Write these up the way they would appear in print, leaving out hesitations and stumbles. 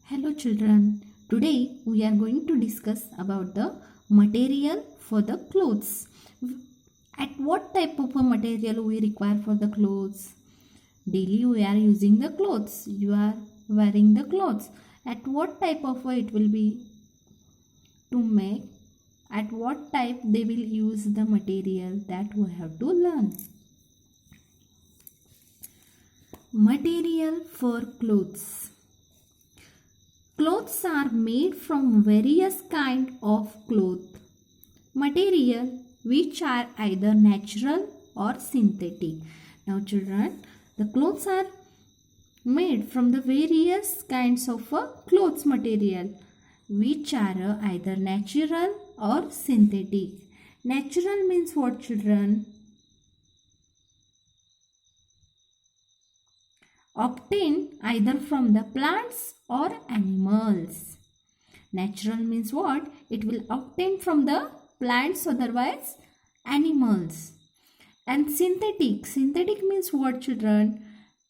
Hello children, today we are going to discuss about the material for the clothes. At what type of a material we require for the clothes? Daily we are using the clothes, you are wearing the clothes. At what type of it will be to make? At what type they will use the material, that we have to learn. Material for clothes. Clothes are made from various kind of cloth material which are either natural or synthetic. Now children, the clothes are made from the various kinds of clothes material which are either natural or synthetic. Natural means what children? Obtained either from the plants or animals. Natural means what? It will obtain from the plants, otherwise animals. And synthetic. Synthetic means what children?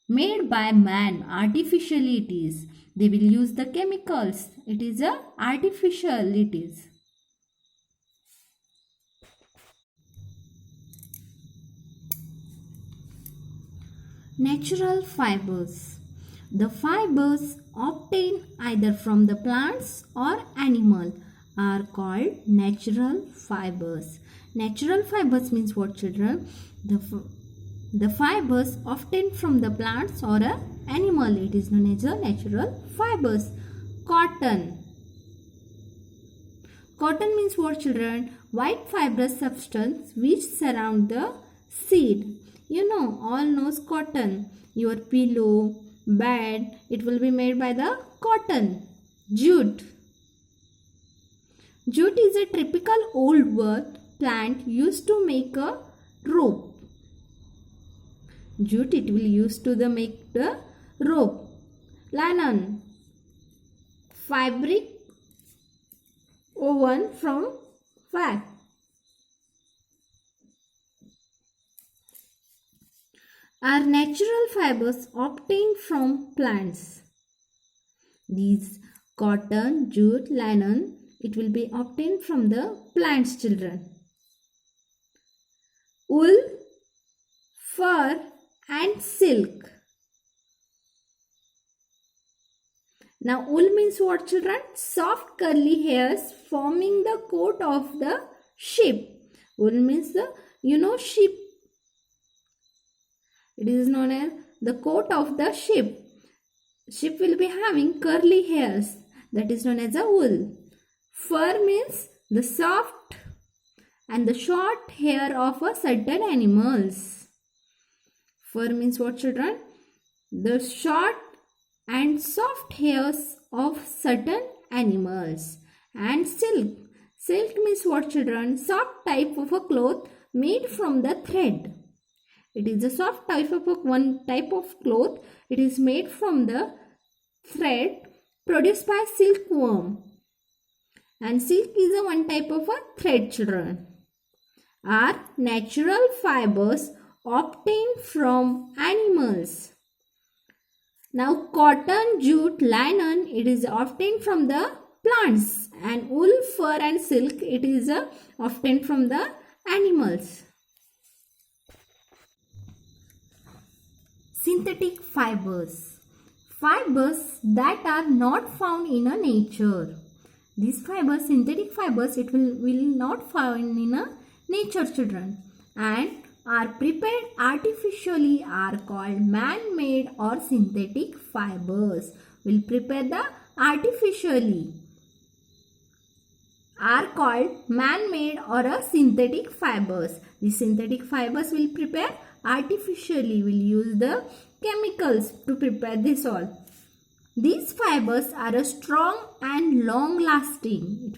Made by man. Artificially it is. They will use the chemicals. It is a artificial it is. Natural fibers. The fibers obtained either from the plants or animal are called natural fibers. Natural fibers means what children? The fibers obtained from the plants or a animal. It is known as a natural fibers. Cotton. Cotton means what children? White fibrous substance which surround the seed. You know, all knows cotton. Your pillow, bed, it will be made by the cotton. Jute. Jute is a typical old wood plant used to make a rope. Jute it will use to make the rope. Linen. Fabric woven from flax. Are natural fibers obtained from plants. These cotton, jute, linen, it will be obtained from the plants children. Wool, fur and silk. Now wool means what children? Soft curly hairs forming the coat of the sheep. Wool means the sheep. It is known as the coat of the sheep. Sheep will be having curly hairs. That is known as a wool. Fur means the soft and the short hair of a certain animals. Fur means what children? The short and soft hairs of certain animals. And silk. Silk means what children? Soft type of a cloth made from the thread. It is a soft type of one type of cloth. It is made from the thread produced by silkworm. And silk is a one type of a thread children. Are natural fibers obtained from animals. Now cotton, jute, linen, it is obtained from the plants. And wool, fur and silk, it is obtained from the animals. Synthetic fibers. Fibers that are not found in a nature. These fibers, synthetic fibers, it will not found in a nature children. And are prepared artificially are called man-made or synthetic fibers. Will prepare the artificially are called man-made or a synthetic fibers. The synthetic fibers will prepare artificially, will use the chemicals to prepare this all. These fibers are strong and long lasting.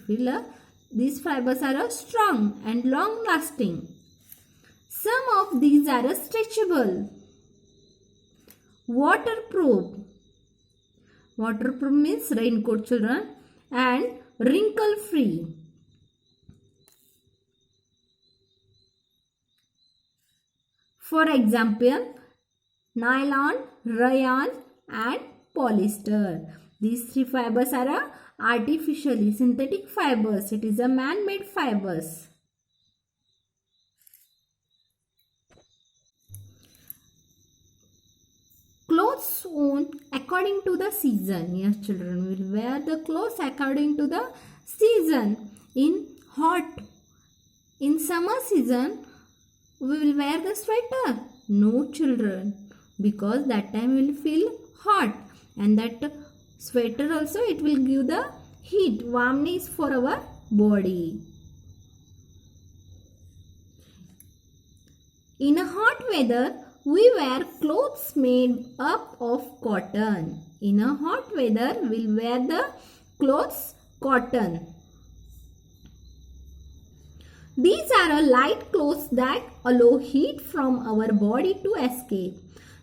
These fibers are strong and long lasting. Some of these are stretchable, waterproof. Waterproof means raincoat children, and wrinkle free. For example, nylon, rayon and polyester. These three fibers are artificially synthetic fibers. It is a man-made fibers. Clothes worn according to the season. Yes, children will wear the clothes according to the season. In summer season, we will wear the sweater. No, children, because that time we will feel hot, and that sweater also it will give the heat, warmness for our body. In a hot weather, we wear clothes made up of cotton. In a hot weather, we'll wear the clothes cotton. These are light clothes that allow heat from our body to escape.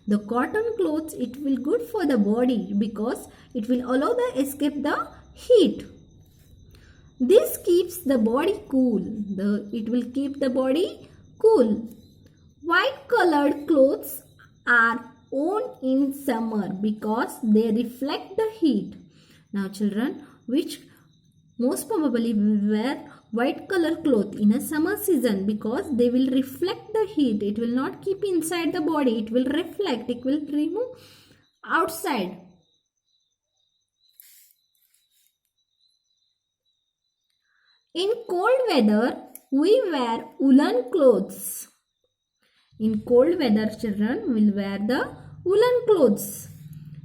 The cotton clothes, it will good for the body because it will allow the escape the heat. This keeps the body cool. It will keep the body cool. White colored clothes are worn in summer because they reflect the heat. Now children, which most probably will wear white color cloth in a summer season because they will reflect the heat. It will not keep inside the body. It will reflect. It will remove outside. In cold weather, we wear woolen clothes. In cold weather, children will wear the woolen clothes.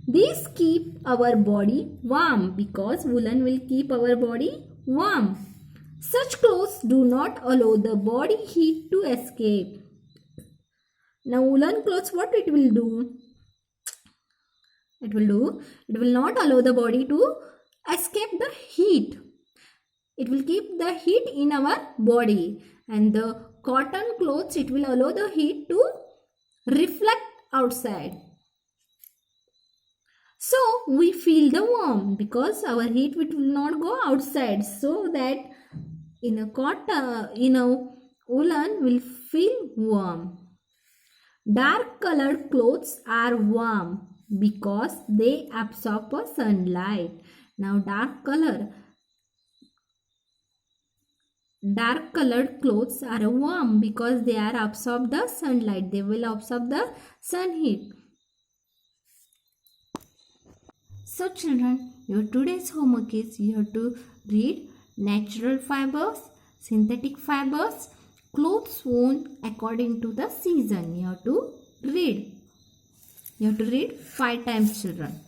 These keep our body warm because woolen will keep our body warm. Such clothes do not allow the body heat to escape. Now woolen clothes, what it will do? It will not allow the body to escape the heat. It will keep the heat in our body. And the cotton clothes, it will allow the heat to reflect outside. So we feel the warm because our heat will not go outside, so that in a woolen will feel warm. Dark colored clothes are warm because they absorb sunlight. Now dark colored clothes are warm because they are absorb the sunlight. They will absorb the sun heat. So children, your today's homework is you have to read natural fibers, synthetic fibers, clothes worn according to the season. You have to read 5 times, children.